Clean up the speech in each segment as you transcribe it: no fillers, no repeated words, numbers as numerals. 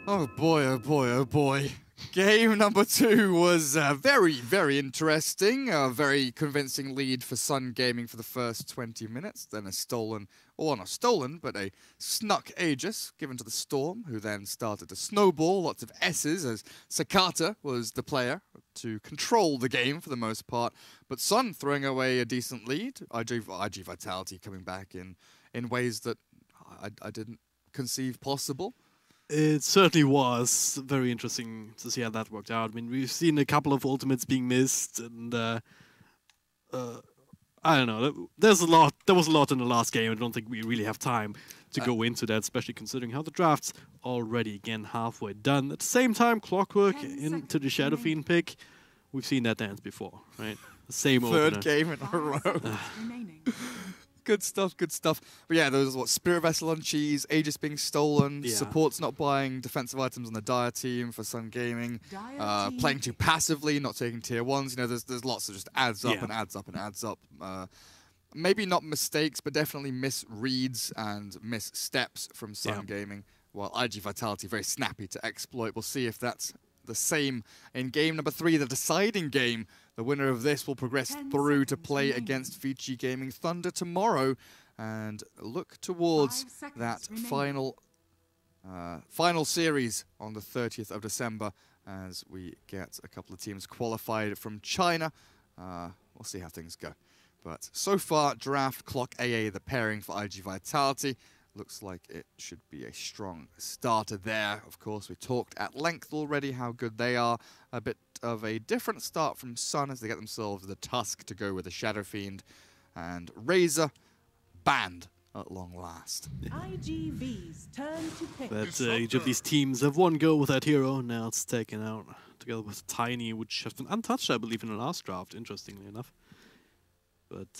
Oh boy, oh boy, oh boy. Game number 2 was very, very interesting. A very convincing lead for Sun Gaming for the first 20 minutes. Then a stolen, or not stolen, but a snuck Aegis given to the Storm, who then started to snowball. Lots of S's as Sakata was the player to control the game for the most part. But Sun throwing away a decent lead. iG Vitality coming back in ways that I didn't conceive possible. It certainly was very interesting to see how that worked out. I mean, we've seen a couple of ultimates being missed, and I don't know. There was a lot in the last game. I don't think we really have time to go into that, especially considering how the draft's already again halfway done. At the same time, Clockwork into the Shadow Fiend pick. We've seen that dance before, right? The same Third opener. game in a row. Good stuff, good stuff. But yeah, there was Spirit Vessel on cheese, Aegis being stolen, supports not buying defensive items on the Dire team for Sun Gaming, playing too passively, not taking tier 1s. You know, there's lots of just adds up and adds up and adds up. Maybe not mistakes, but definitely misreads and missteps from Sun Gaming, while iG Vitality very snappy to exploit. We'll see if that's the same in game number 3, the deciding game. The winner of this will progress through to play against VG Gaming Thunder tomorrow and look towards that final series on the 30th of December as we get a couple of teams qualified from China. We'll see how things go. But so far, Draft, Clock, AA, the pairing for iG Vitality. Looks like it should be a strong starter there. Of course, we talked at length already how good they are. A bit of a different start from Sun as they get themselves the Tusk to go with the Shadow Fiend. And Razor banned at long last. iG.V's turn to pick. But each of these teams have one go with that hero. Now it's taken out together with Tiny, which has been untouched, I believe, in the last draft, interestingly enough. But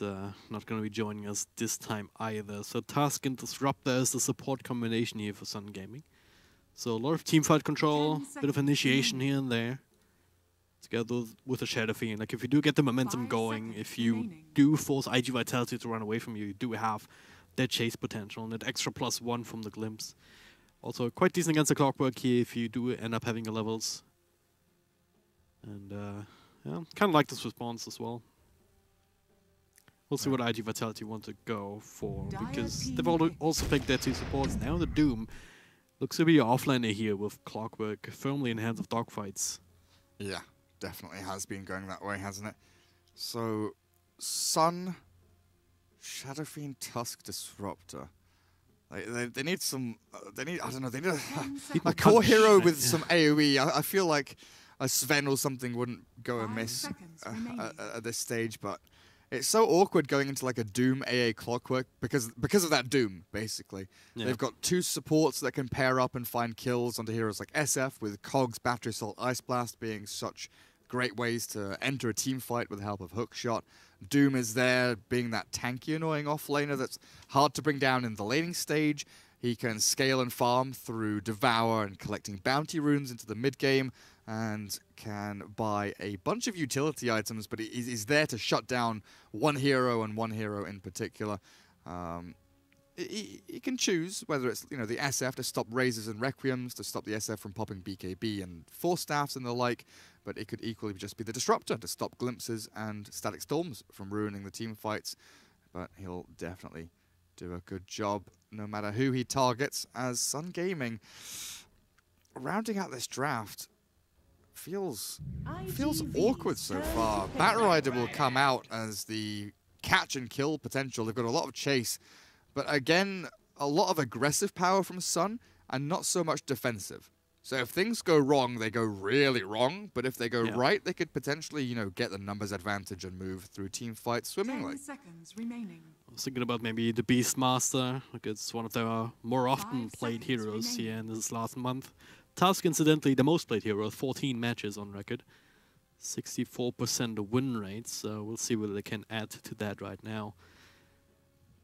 not going to be joining us this time either. So Tusk and Disruptor is the support combination here for Sun Gaming. So a lot of teamfight control, bit of initiation here and there. Together with a Shadow Fiend. Like if you do get the momentum going, if you do force iG Vitality to run away from you, you do have that chase potential and that extra +1 from the glimpse. Also quite decent against the Clockwork here if you do end up having the levels. And yeah, kind of like this response as well. We'll see what iG Vitality want to go for, because they've also picked their 2 supports. Now the Doom looks to be an offlaner here with Clockwork firmly in hands of dogfights. Yeah, definitely has been going that way, hasn't it? So, Sun, Shadow Fiend, Tusk, Disruptor. They need some, I don't know, they need a core hero with some AoE. I feel like a Sven or something wouldn't go amiss at this stage, but it's so awkward going into like a Doom AA Clockwork because of that Doom, basically. Yeah. They've got 2 supports that can pair up and find kills onto heroes like SF, with Cogs, Battery Assault, Ice Blast being such great ways to enter a team fight with the help of Hookshot. Doom is there being that tanky, annoying offlaner that's hard to bring down in the laning stage. He can scale and farm through Devour and collecting bounty runes into the mid-game, and can buy a bunch of utility items, but he's there to shut down one hero and one hero in particular. He can choose whether it's the SF to stop Razors and Requiems, to stop the SF from popping BKB and Force Staffs and the like, but it could equally just be the Disruptor to stop Glimpses and Static Storms from ruining the team fights. But he'll definitely do a good job no matter who he targets, as Sun Gaming, rounding out this draft, feels awkward so far. Batrider will come out as the catch and kill potential. They've got a lot of chase, but again, a lot of aggressive power from Sun and not so much defensive. So if things go wrong, they go really wrong, but if they go right, they could potentially, get the numbers advantage and move through team fights swimmingly. 10 seconds remaining. I was thinking about maybe the Beastmaster, like it's one of the more often played heroes here in this last month. Tusk, incidentally, the most played hero, 14 matches on record. 64% win rate, so we'll see whether they can add to that right now.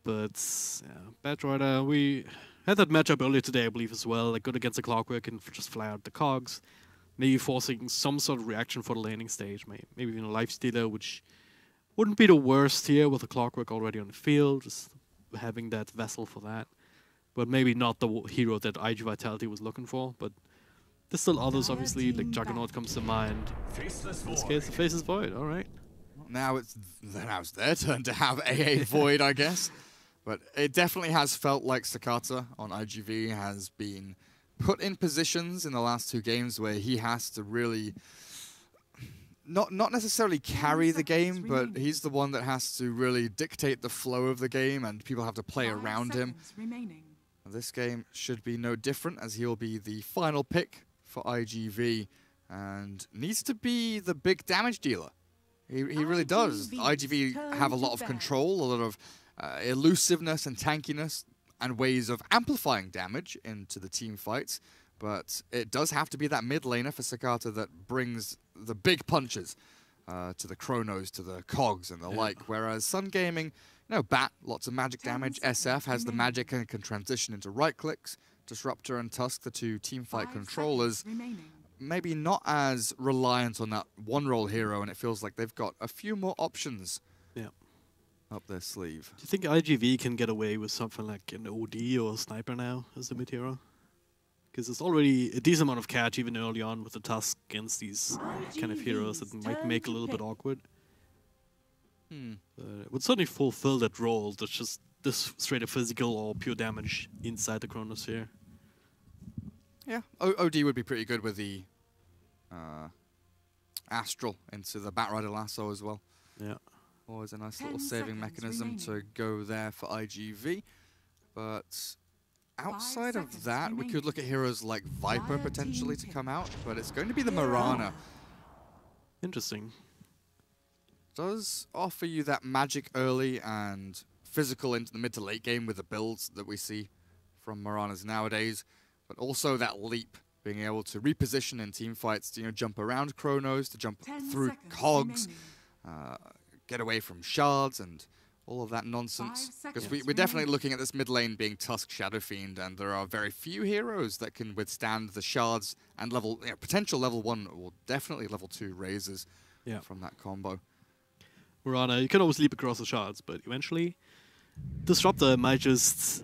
But, yeah, Batrider, we had that matchup earlier today, I believe, as well. Like, good against the Clockwork and just fly out the cogs. Maybe forcing some sort of reaction for the landing stage. Maybe even a Lifestealer, which wouldn't be the worst here with the Clockwork already on the field. Just having that vessel for that. But maybe not the hero that iG Vitality was looking for. But There's still others, obviously, like Juggernaut comes to mind. In this case, the Faceless Void, alright. Now it's their turn to have AA Void, I guess. But it definitely has felt like Sakata on iG.V has been put in positions in the last 2 games where he has to really not necessarily carry the game, but he's the one that has to really dictate the flow of the game, and people have to play around him. This game should be no different, as he'll be the final pick for iG.V and needs to be the big damage dealer. He really does. iG.V have a lot of control, a lot of elusiveness and tankiness, and ways of amplifying damage into the team fights, but it does have to be that mid laner for Sakata that brings the big punches to the Chronos, to the Cogs and the like, whereas Sun Gaming, you know, Bat, lots of magic damage, SF has the magic and can transition into right clicks, Disruptor and Tusk, the 2 teamfight controllers, maybe not as reliant on that one-role hero, and it feels like they've got a few more options up their sleeve. Do you think iG.V can get away with something like an OD or a Sniper now as a mid hero? Because there's already a decent amount of catch even early on with the Tusk against these kind of heroes that might make a little bit awkward. It would certainly fulfill that role, that's just this straight up physical or pure damage inside the Chronosphere. Yeah, OD would be pretty good with the Astral into the Batrider Lasso as well. Yeah. Always a nice little saving mechanism to go there for iG.V. But outside of that, we could look at heroes like Viper potentially to come out, but it's going to be the Mirana. Interesting. Does offer you that magic early and physical into the mid to late game with the builds that we see from Miranas nowadays, but also that leap, being able to reposition in team fights, to, you know, jump around Chronos, to jump through Cogs, get away from shards and all of that nonsense. Because we're definitely looking at this mid lane being Tusk, Shadow Fiend, and there are very few heroes that can withstand the shards and potential level 1 or definitely level 2 raises from that combo. Mirana, you can always leap across the shards, but eventually Disruptor might just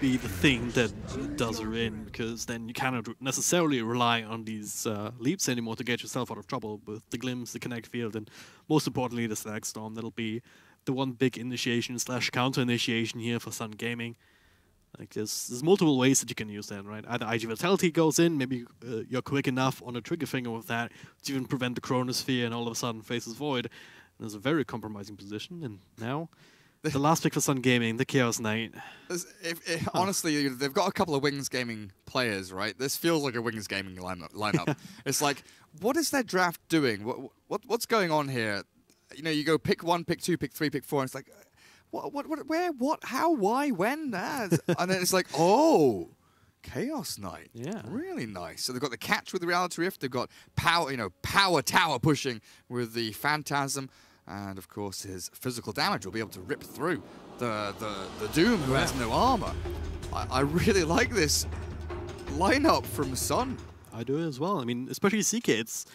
be the thing that does her in, because then you cannot necessarily rely on these leaps anymore to get yourself out of trouble with the Glimpse, the Connect Field, and most importantly the Slag Storm. That'll be the one big initiation / counter initiation here for Sun Gaming. Like there's multiple ways that you can use that, right? Either IG Vitality goes in, maybe you're quick enough on a trigger finger with that to even prevent the Chronosphere and all of a sudden Faceless Void. And there's a very compromising position, and now the last pick for Sun Gaming, the Chaos Knight. Honestly, they've got a couple of Wings Gaming players, right? This feels like a Wings Gaming lineup. It's like, what is their draft doing? What's going on here? You know, you go pick 1, pick 2, pick 3, pick 4, and it's like, where, what, how, why, when? And then it's like, oh, Chaos Knight. Yeah. Really nice. So they've got the catch with the Reality Rift. They've got power, power tower pushing with the Phantasm. And of course, his physical damage will be able to rip through the Doom, who has no armor. I really like this lineup from Sun. I do as well. I mean, especially CK, it's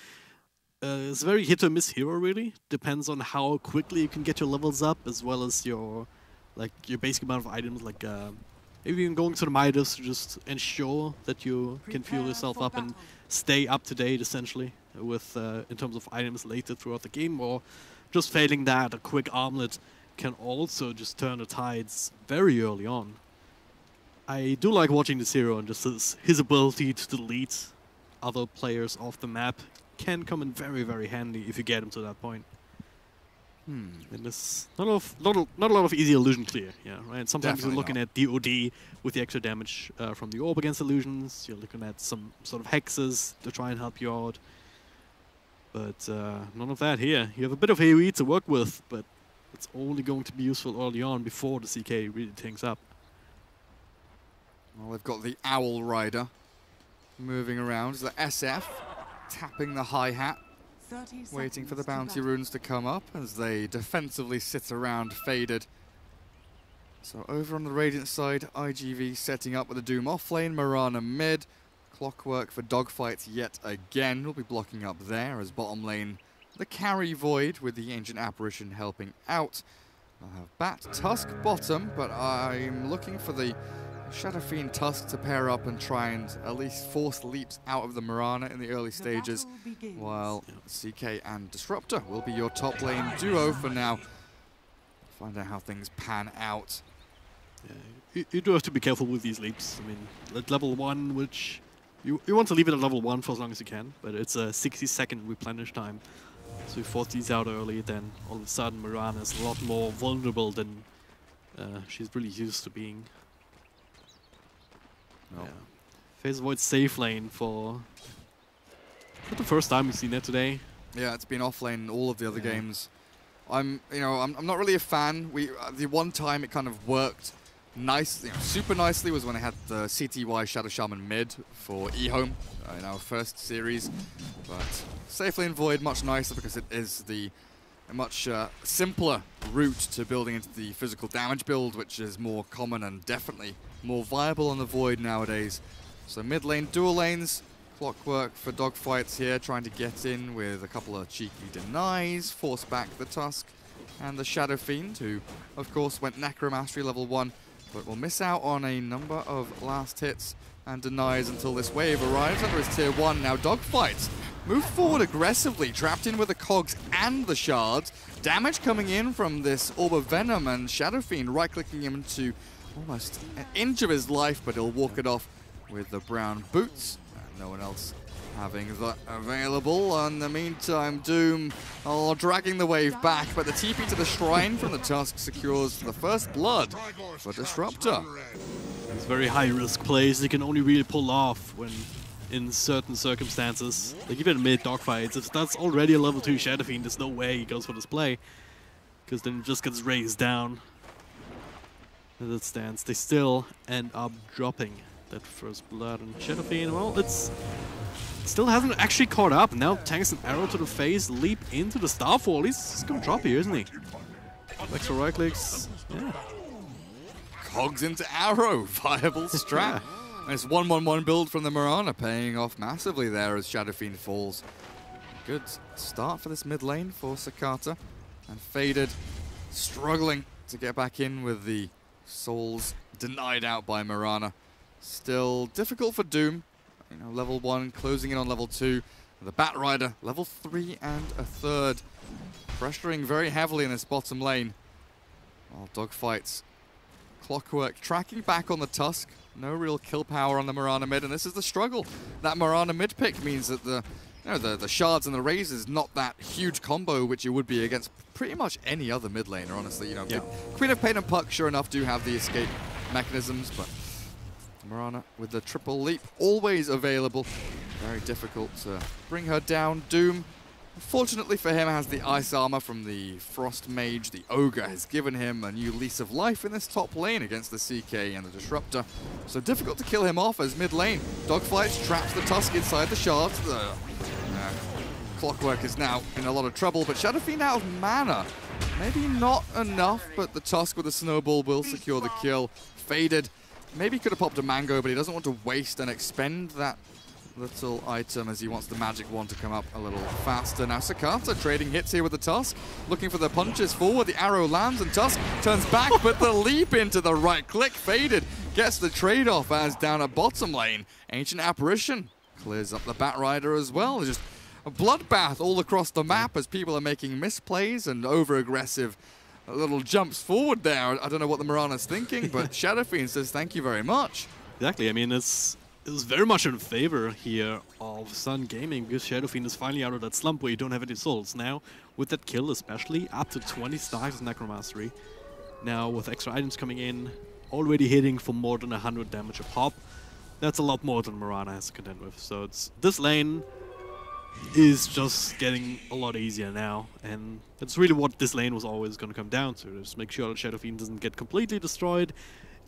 a very hit or miss hero, really. Depends on how quickly you can get your levels up, as well as your basic amount of items, like maybe even going to the Midas to just ensure that you can fuel yourself up and stay up to date, essentially, with in terms of items later throughout the game, or just failing that, a quick armlet can also just turn the tides very early on. I do like watching this hero, and just his ability to delete other players off the map can come in very, very handy if you get him to that point. And there's not a lot of easy illusion clear, right? Sometimes Definitely you're looking at DOD with the extra damage from the orb against illusions. You're looking at some sort of hexes to try and help you out. But none of that here. You have a bit of AoE to work with, but it's only going to be useful early on before the CK really tanks up. Well, they've got the Owl Rider moving around. The SF tapping the hi-hat, waiting for the bounty runes to come up as they defensively sit around faded. So over on the Radiant side, iG.V setting up with the Doom off lane, Mirana mid. Clockwork for dogfights yet again. We'll be blocking up there as bottom lane the carry Void with the Ancient Apparition helping out. I'll have Bat Tusk bottom, but I'm looking for the Shadow Fiend Tusk to pair up and try and at least force leaps out of the Mirana in the early stages, while CK and Disruptor will be your top lane duo for now. Find out how things pan out. Yeah, you do have to be careful with these leaps. I mean, at level 1, which you want to leave it at level 1 for as long as you can, but it's a 60-second replenish time. So you force these out early, then all of a sudden Mirana is a lot more vulnerable than she's really used to being. Oh. Yeah. Phase Void safe lane for the first time we've seen that today. Yeah, it's been off lane in all of the other games. I'm not really a fan. The one time it kind of worked nice, super nicely was when I had the CTY Shadow Shaman mid for eHome in our first series. But safe lane Void much nicer because it is a much simpler route to building into the physical damage build, which is more common and definitely more viable on the Void nowadays. So mid lane dual lanes, Clockwork for dogfights here, trying to get in with a couple of cheeky denies, force back the Tusk and the Shadow Fiend, who of course went Necromastery level 1, but will miss out on a number of last hits and denies until this wave arrives under his tier 1. Now dogfights move forward aggressively, trapped in with the cogs and the shards. Damage coming in from this Orb of Venom, and Shadow Fiend right-clicking him to almost an inch of his life, but he'll walk it off with the brown boots. No one else having that available. In the meantime, Doom dragging the wave back, but the TP to the Shrine from the Tusk secures the first blood for Disruptor. It's very high-risk plays they can only really pull off when in certain circumstances. Like even mid dogfights, if that's already a level 2 Shadow Fiend, there's no way he goes for this play, because then it just gets raised down. As it stands, they still end up dropping that first blood, and Shadow Fiend, well, it's still hasn't actually caught up. Now tanks an arrow to the face, leap into the Starfall. He's gonna drop here, isn't he? Extra right clicks. Yeah. Cogs into arrow, viable strat. Nice 1-1-1 build from the Mirana, paying off massively there as Shadow Fiend falls. Good start for this mid lane for Sakata, and Faded struggling to get back in with the souls denied out by Mirana. Still difficult for Doom. Level 1 closing in on level 2. The Bat Rider, level 3 and a third. Pressuring very heavily in this bottom lane. While dogfights. Clockwork tracking back on the Tusk. No real kill power on the Mirana mid, and this is the struggle. That Mirana mid pick means that the shards and the razors not that huge combo which it would be against pretty much any other mid laner, honestly. Queen of Pain and Puck sure enough do have the escape mechanisms, but Mirana with the triple leap always available. Very difficult to bring her down. Doom, fortunately for him, has the ice armor from the Frost Mage. The Ogre has given him a new lease of life in this top lane against the CK and the Disruptor. So difficult to kill him off as mid lane. Dogfights traps the Tusk inside the shards. The Clockwork is now in a lot of trouble, but Shadow Fiend out of mana. Maybe not enough, but the Tusk with the snowball will secure the kill. Faded. Maybe could have popped a mango, but he doesn't want to waste and expend that little item as he wants the magic wand to come up a little faster. Now Sakata trading hits here with the Tusk, looking for the punches forward. The arrow lands and Tusk turns back, but the leap into the right click. Faded gets the trade-off as down at bottom lane. Ancient Apparition clears up the Bat Rider as well. There's just a bloodbath all across the map as people are making misplays and over-aggressive little jumps forward there. I don't know what the Mirana's thinking, but Shadow Fiend says thank you very much. Exactly. I mean, it was very much in favor here of Sun Gaming, because Shadow Fiend is finally out of that slump where you don't have any souls. Now, with that kill especially, up to 20 stacks of Necromastery. Now, with extra items coming in, already hitting for more than 100 damage a pop. That's a lot more than Mirana has to contend with. So this lane is just getting a lot easier now, and that's really what this lane was always going to come down to. Just make sure that Shadow Fiend doesn't get completely destroyed,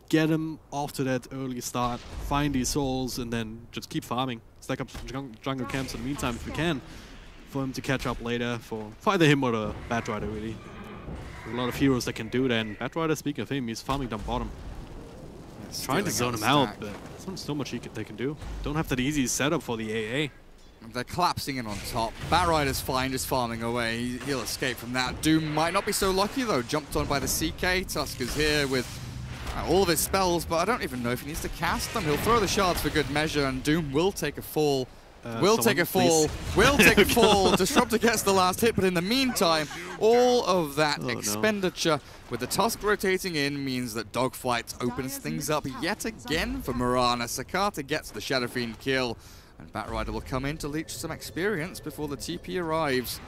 get him off to that early start, find these souls, and then just keep farming. Stack up some jungle camps in the meantime if we can, for him to catch up later, for either him or the Bat Rider, really. There's a lot of heroes that can do that, and Bat Rider, speaking of him, he's farming down bottom. Trying to zone him out, but there's not so much they can do. Don't have that easy setup for the AA. They're collapsing in on top. Bat Rider's fine, just farming away. He'll escape from that. Doom might not be so lucky, though. Jumped on by the CK. Tusk is here with All of his spells, but I don't even know if he needs to cast them. He'll throw the shards for good measure, and Doom will take a fall. Will take a fall. Disruptor gets the last hit, but in the meantime, all of that expenditure with the Tusk rotating in means that Dogfight opens things up yet again for Mirana. Sakata gets the Shadow Fiend kill, and Batrider will come in to leech some experience before the TP arrives.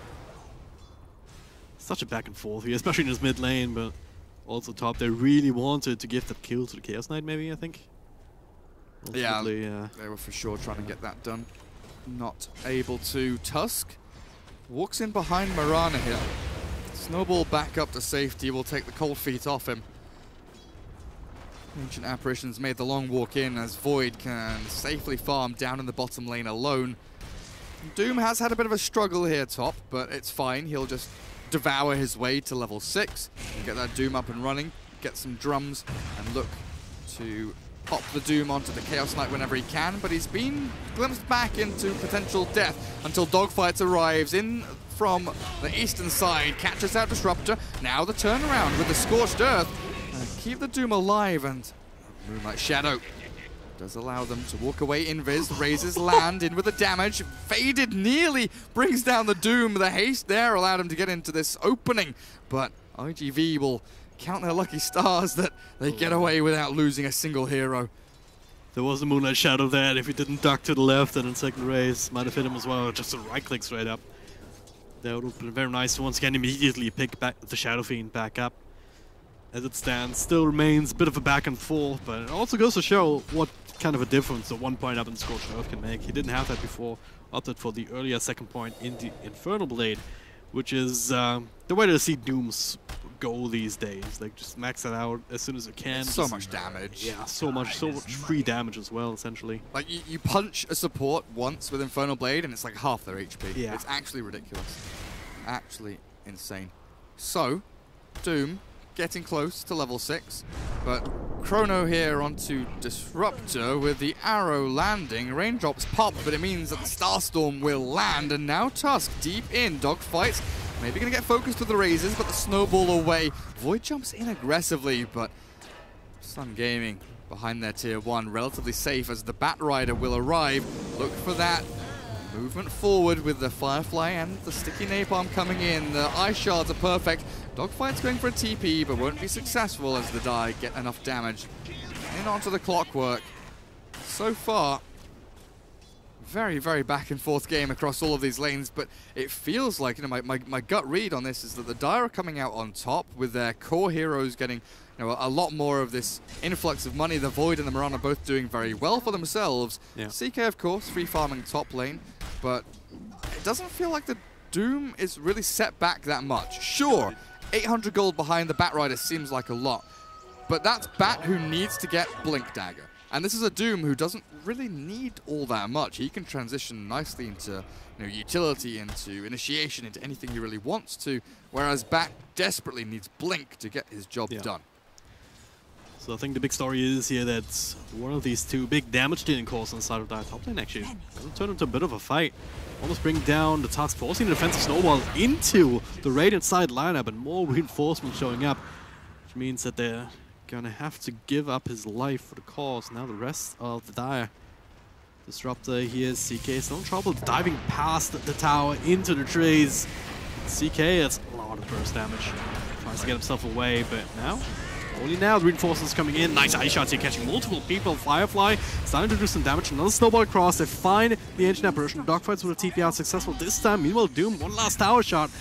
Such a back and forth here, especially in his mid lane, but also top. They really wanted to give that kill to the Chaos Knight, maybe, I think. Ultimately, yeah, they were for sure trying to get that done. Not able to. Tusk walks in behind Mirana here. Snowball back up to safety, will take the cold feet off him. Ancient Apparitions made the long walk in as Void can safely farm down in the bottom lane alone. Doom has had a bit of a struggle here top, but it's fine. He'll just devour his way to level 6 and get that Doom up and running, get some drums, and look to pop the Doom onto the Chaos Knight whenever he can, but he's been glimpsed back into potential death until Dogfight arrives in from the eastern side, catches out Disruptor. Now the turnaround with the Scorched Earth. Keep the Doom alive, and Moonlight Shadow does allow them to walk away. Invis raises land in with the damage. Faded nearly brings down the Doom. The haste there allowed him to get into this opening, but iG.V will count their lucky stars that they get away without losing a single hero. There was a Moonlight Shadow there, and if he didn't duck to the left and in second raise, might have hit him as well. Just a right click straight up. That would have been very nice to once again immediately pick back the Shadow Fiend back up. As it stands, still remains a bit of a back and forth, but it also goes to show what kind of a difference the 1 point up in Scorched Earth can make. He didn't have that before, opted for the earlier second point in the Infernal Blade, which is the way to see Doom's go these days. Like, just max it out as soon as it can. So much damage. Yeah, so much free damage as well, essentially. Like, you punch a support once with Infernal Blade and it's like half their HP. Yeah. It's actually ridiculous. Actually insane. So, Doom getting close to level 6, but Chrono here onto Disruptor with the arrow landing. Raindrops pop, but it means that the Starstorm will land, and now Tusk deep in. Dogfights maybe going to get focused with the raises, but the snowball away. Void jumps in aggressively, but Sun Gaming behind their tier 1, relatively safe as the Batrider will arrive. Look for that movement forward with the Firefly and the sticky napalm coming in. The ice shards are perfect. Dogfight's going for a TP, but won't be successful as the die get enough damage. In onto the Clockwork. So far, very, very back and forth game across all of these lanes, but it feels like, you know, my gut read on this is that the Dire are coming out on top with their core heroes getting, you know, a lot more of this influx of money. The Void and the Mirana both doing very well for themselves. Yeah. CK, of course, free farming top lane, but it doesn't feel like the Doom is really set back that much. Sure, 800 gold behind the Batrider seems like a lot, but that's Bat who needs to get Blink Dagger. And this is a Doom who doesn't really need all that much. He can transition nicely into, you know, utility, into initiation, into anything he really wants to, whereas Bat desperately needs Blink to get his job done. So I think the big story is here that one of these two big damage dealing cores on the side of the top lane actually turned into a bit of a fight. Almost bring down the Tusk, forcing the defensive snowball into the Radiant side lineup, and more reinforcements showing up, which means that they're gonna have to give up his life for the cause. Now the rest of the Dire. Disruptor here, CK is no trouble diving past the tower into the trees. CK has a lot of burst damage. Tries to get himself away, but now, only now the reinforcements coming in. Nice ice shots here, catching multiple people. Firefly starting to do some damage. Another snowball across. They find the Ancient Apparition. Dogfights with a TP out successful this time. Meanwhile, Doom, one last tower shot.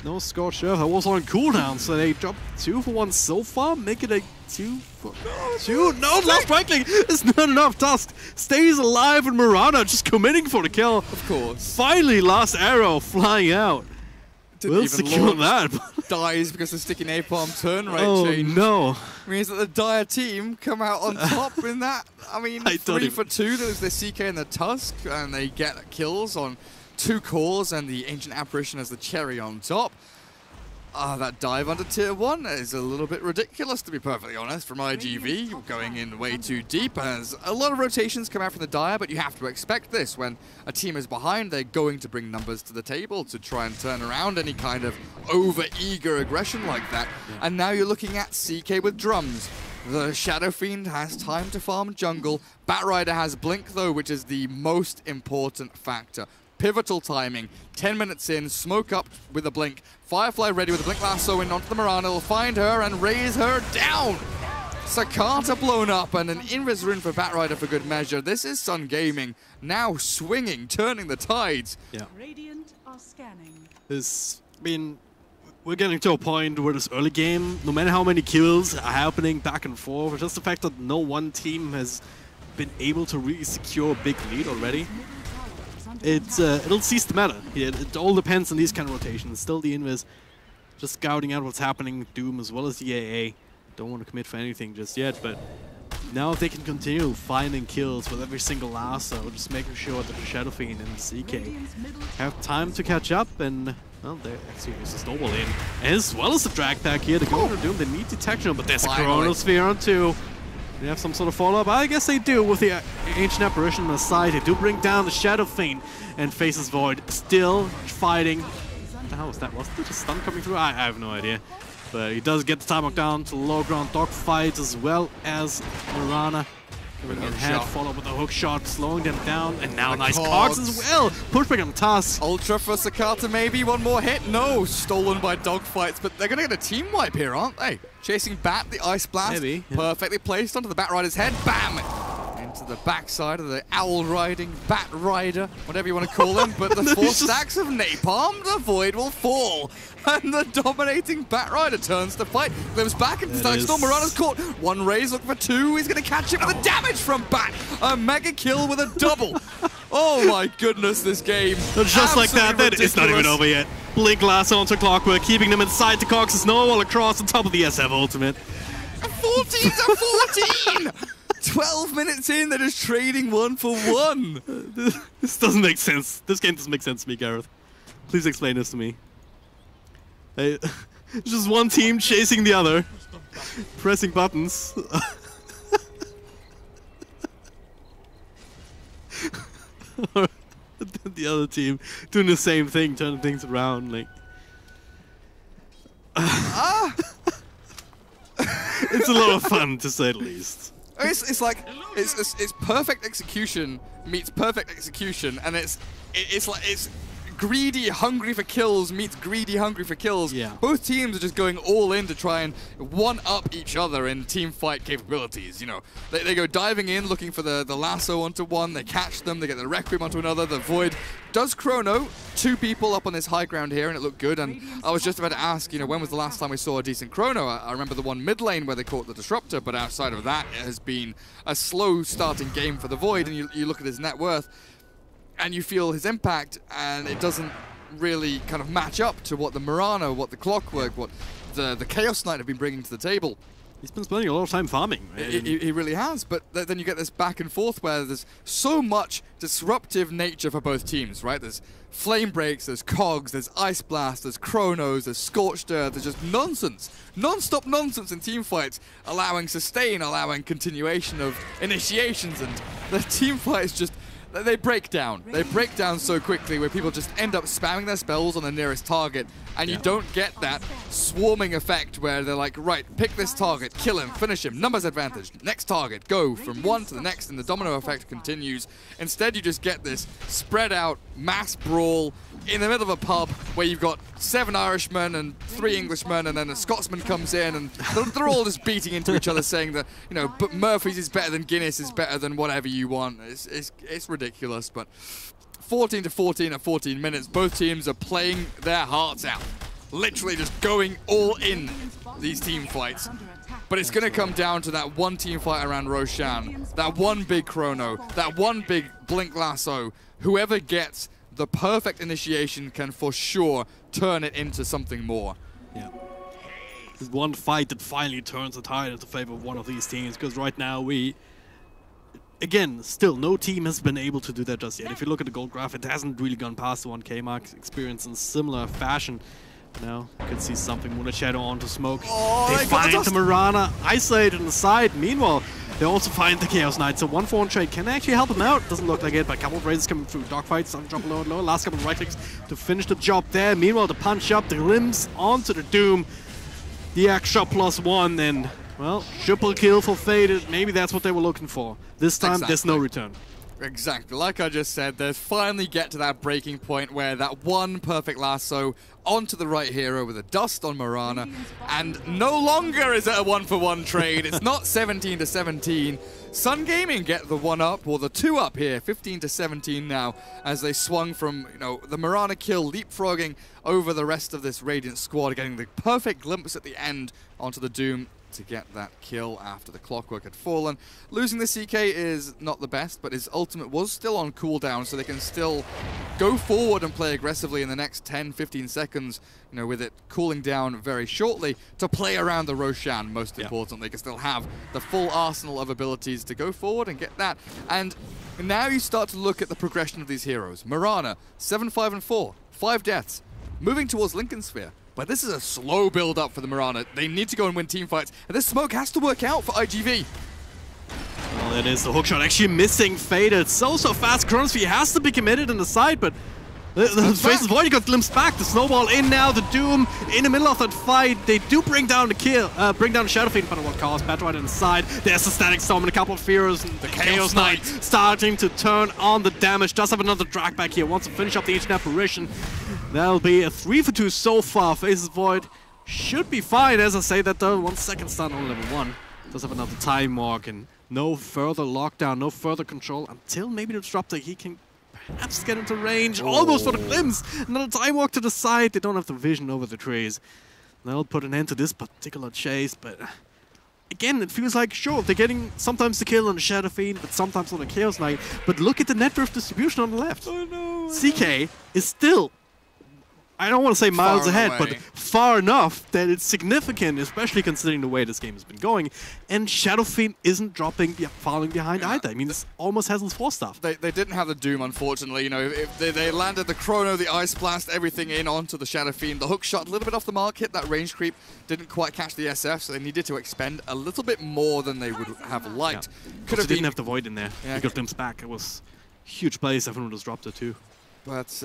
No Scorched Earth. That was on cooldown, so they dropped 2 for 1 so far. Make it a 2 for 2. No, last right click. It's not enough. Tusk stays alive, and Mirana just committing for the kill. Of course. Finally, last arrow flying out. We'll secure that. Dies because the sticky napalm turn rate change. No. Means that the Dire team come out on top in that. I mean, 3 for 2. There's the CK and the Tusk, and they get kills on 2 cores, and the Ancient Apparition as the cherry on top. That dive under tier 1 is a little bit ridiculous, to be perfectly honest, from iG.V, going in way too deep. As a lot of rotations come out from the Dire, but you have to expect this. When a team is behind, they're going to bring numbers to the table to try and turn around any kind of over-eager aggression like that. And now you're looking at CK with drums, The Shadow Fiend has time to farm jungle. Batrider has Blink though, which is the most important factor. Pivotal timing. 10 minutes in, smoke up with a Blink. Firefly ready with a Blink lasso in onto the Mirana. Will find her and raise her down. Sakata blown up and an invis rune for Batrider for good measure. This is Sun Gaming now swinging, turning the tides. Yeah. Radiant are scanning. We're getting to a point where this early game, no matter how many kills are happening back and forth, just the fact that no one team has been able to really secure a big lead already, it'll cease to matter. It all depends on these kind of rotations. Still the invis, just scouting out what's happening with Doom as well as the AA. Don't want to commit for anything just yet, but now if they can continue finding kills with every single lasso, just making sure that the Shadow Fiend and CK have time to catch up, and well, they're actually used to snowball in, as well as the drag pack here. They go for Doom, they need detection, but there's a Chronosphere on two. They have some sort of follow-up. I guess they do with the Ancient Apparition on the side. They do bring down the Shadow Fiend and faces Void, still fighting. What the hell was that? Was there a stun coming through? I have no idea. But he does get the time down to low ground dogfights as well as Mirana. Coming in head, followed with a hook shot, slowing them down, and now nice cogs as well. Pushback on Tusk. Ultra for Sakata, maybe one more hit. No, stolen by dogfights, but they're going to get a team wipe here, aren't they? Chasing Bat, the Ice Blast, maybe, yeah. Perfectly placed onto the Bat Rider's head. Bam! Into the backside of the Owl Riding Bat Rider, whatever you want to call him. But the 4 stacks of Napalm, the Void will fall. And the dominating Bat Rider turns to fight. Goes back into Static Storm. Mirana's caught. One raise, look for 2. He's going to catch it with the damage from Bat. A mega kill with a double. Oh my goodness, this game. Just like that, it's not even over yet. Blink lasso onto Clockwork, keeping them inside the cogs. Snowball across on top of the SF ultimate. 14 to 14! 12 minutes in, they're just trading 1 for 1. This doesn't make sense. This game doesn't make sense to me, Gareth. Please explain this to me. Just one team chasing the other, pressing buttons. The other team doing the same thing, turning things around. Like, it's a lot of fun, to say the least. It's like it's perfect execution meets perfect execution, and it's greedy, hungry for kills meets greedy, hungry for kills. Yeah. Both teams are just going all in to try and one-up each other in team fight capabilities. You know, they go diving in, looking for the lasso onto one, they catch them, they get the Requiem onto another, the Void does chrono 2 people up on this high ground here, and it looked good. And I was just about to ask, you know, when was the last time we saw a decent chrono? I remember the one mid lane where they caught the Disruptor, but outside of that, it has been a slow starting game for the Void, and you look at his net worth, and you feel his impact, and it doesn't really kind of match up to what the Mirana, what the Clockwork, what the Chaos Knight have been bringing to the table. He's been spending a lot of time farming. Right? He really has, but then you get this back and forth where there's so much disruptive nature for both teams, right? There's Flame Breaks, there's Cogs, there's Ice Blast, there's Chronos, there's Scorched Earth, there's just nonsense. Non-stop nonsense in team fights, allowing sustain, allowing continuation of initiations, and the team fight is just... They break down. They break down so quickly where people just end up spamming their spells on the nearest target, and you don't get that swarming effect where they're like, right, pick this target, kill him, finish him, numbers advantage, next target, go from one to the next, and the domino effect continues. Instead, you just get this spread out mass brawl in the middle of a pub where you've got 7 Irishmen and 3 Englishmen, and then a Scotsman comes in, and they're all just beating into each other, saying that, you know, but Murphy's is better than Guinness is better than whatever you want. It's ridiculous, but 14 to 14 at 14 minutes, both teams are playing their hearts out, literally just going all in these team fights. But it's going to come down to that one team fight around Roshan, that one big chrono, that one big blink lasso. Whoever gets the perfect initiation can for sure turn it into something more. Yeah. There's one fight that finally turns the tide in favor of one of these teams, because right now again, still, no team has been able to do that just yet. If you look at the gold graph, it hasn't really gone past the 1K mark. Experience in similar fashion. Now, you can see something. Moonlit Shadow onto smoke. Oh, they find the Mirana isolated on the side. Meanwhile, they also find the Chaos Knight. So 1-4-1 trade can actually help them out. Doesn't look like it, but a couple of raises coming through. Dogfights, drop low and low. Last couple of right clicks to finish the job there. Meanwhile, the punch up, the limbs onto the Doom. The extra +1, and Well, triple kill for Faded. Maybe that's what they were looking for. This time, there's no return. Exactly. Like I just said, they finally get to that breaking point where that one perfect lasso onto the right hero with a dust on Mirana, and no longer is it a 1-for-1 trade. It's not 17 to 17. Sun Gaming get the 1-up, or the 2-up here, 15 to 17 now, as they swung from, you know, the Mirana kill, leapfrogging over the rest of this Radiant squad, getting the perfect glimpse at the end onto the Doom to get that kill after the clockwork had fallen. Losing the CK is not the best, but his ultimate was still on cooldown, so they can still go forward and play aggressively in the next 10-15 seconds, you know, with it cooling down very shortly to play around the Roshan, most importantly. They can still have the full arsenal of abilities to go forward and get that. And now you start to look at the progression of these heroes. Mirana, 7, 5, and 4, 5 deaths, moving towards Lincoln Sphere. But this is a slow build-up for the Mirana. They need to go and win team fights, and this smoke has to work out for iG.V. Well, it is the hookshot actually missing Faded so fast. Chronosphere has to be committed in the side, but the Faceless Void, he got glimpsed back. The snowball in now, the Doom in the middle of that fight. They do bring down the kill, bring down the Shadow Fiend, but at what cost? Batrider in the side. There's the Static Storm and a couple of Fears, and the Chaos Knight starting to turn on the damage. Does have another drag back here. Wants to finish up the Ancient Apparition. That'll be a 3-for-2 so far. Faceless Void should be fine, as I say that though. 1 second stun on level 1. Does have another time mark and no further lockdown, no further control until maybe the Disruptor. He can perhaps get into range, almost for the glimpse. Another time walk to the side. They don't have the vision over the trees. That'll put an end to this particular chase, but again, it feels like, sure, they're getting sometimes the kill on the Shadow Fiend, but sometimes on the Chaos Knight. But look at the net worth distribution on the left. Oh no! CK is still, I don't want to say miles ahead, but far enough that it's significant, especially considering the way this game has been going. And Shadow Fiend isn't falling behind either. I mean, this almost hasn't forced stuff. They didn't have the Doom, unfortunately. You know, if they landed the Chrono, the Ice Blast, everything in onto the Shadow Fiend. The hook shot a little bit off the mark, hit that range creep, didn't quite catch the SF, so they needed to expend a little bit more than they would have liked. Could have didn't have the Void in there. He got glimpsed back. It was huge plays. Everyone was dropped it too. But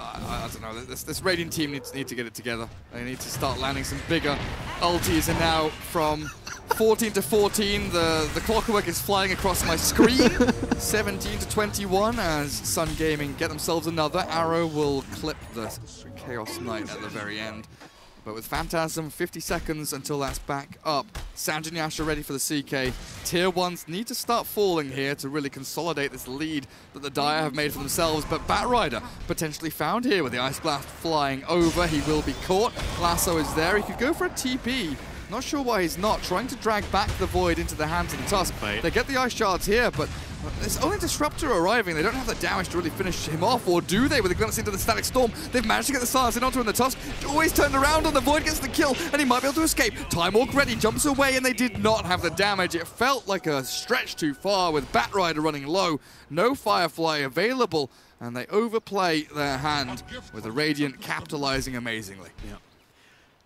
I don't know, this Radiant team need to get it together. They need to start landing some bigger ultis, and now from 14 to 14, the clockwork is flying across my screen. 17 to 21 as Sun Gaming get themselves another. Arrow will clip the Chaos Knight at the very end. But with Phantasm, 50 seconds until that's back up. Sanj and Yasha ready for the CK. Tier 1s need to start falling here to really consolidate this lead that the Dire have made for themselves. But Batrider potentially found here with the Ice Blast flying over. He will be caught. Lasso is there. He could go for a TP. Not sure why he's not. Trying to drag back the Void into the hands of the Tusk. They get the Ice Shards here, but it's only Disruptor arriving. They don't have the damage to really finish him off, or do they? With a glimpse into the Static Storm, they've managed to get the silence in onto him. The Tusk always turned around on the Void, gets the kill, and he might be able to escape. Time Walk ready, jumps away, and they did not have the damage. It felt like a stretch too far with Batrider running low. No Firefly available, and they overplay their hand with the Radiant capitalizing amazingly. Yeah.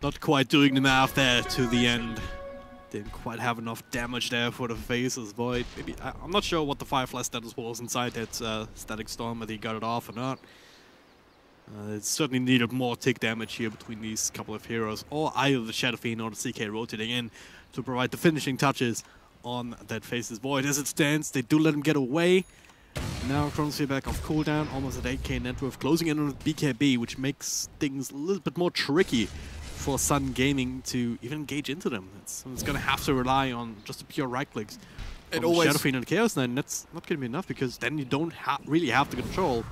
Not quite doing the math there to the end. Didn't quite have enough damage there for the Faceless Void. Maybe I'm not sure what the Firefly status was inside that Static Storm, whether he got it off or not. It certainly needed more tick damage here between these couple of heroes, or either the Shadow Fiend or the CK rotating in to provide the finishing touches on that Faceless Void. As it stands, they do let him get away. Now Chronosphere back off cooldown, almost at 8k net worth, closing in on BKB, which makes things a little bit more tricky for Sun Gaming to even engage into them. It's going to have to rely on just the pure right clicks. Shadow Fiend and Chaos Knight, and that's not going to be enough because then you don't really have the control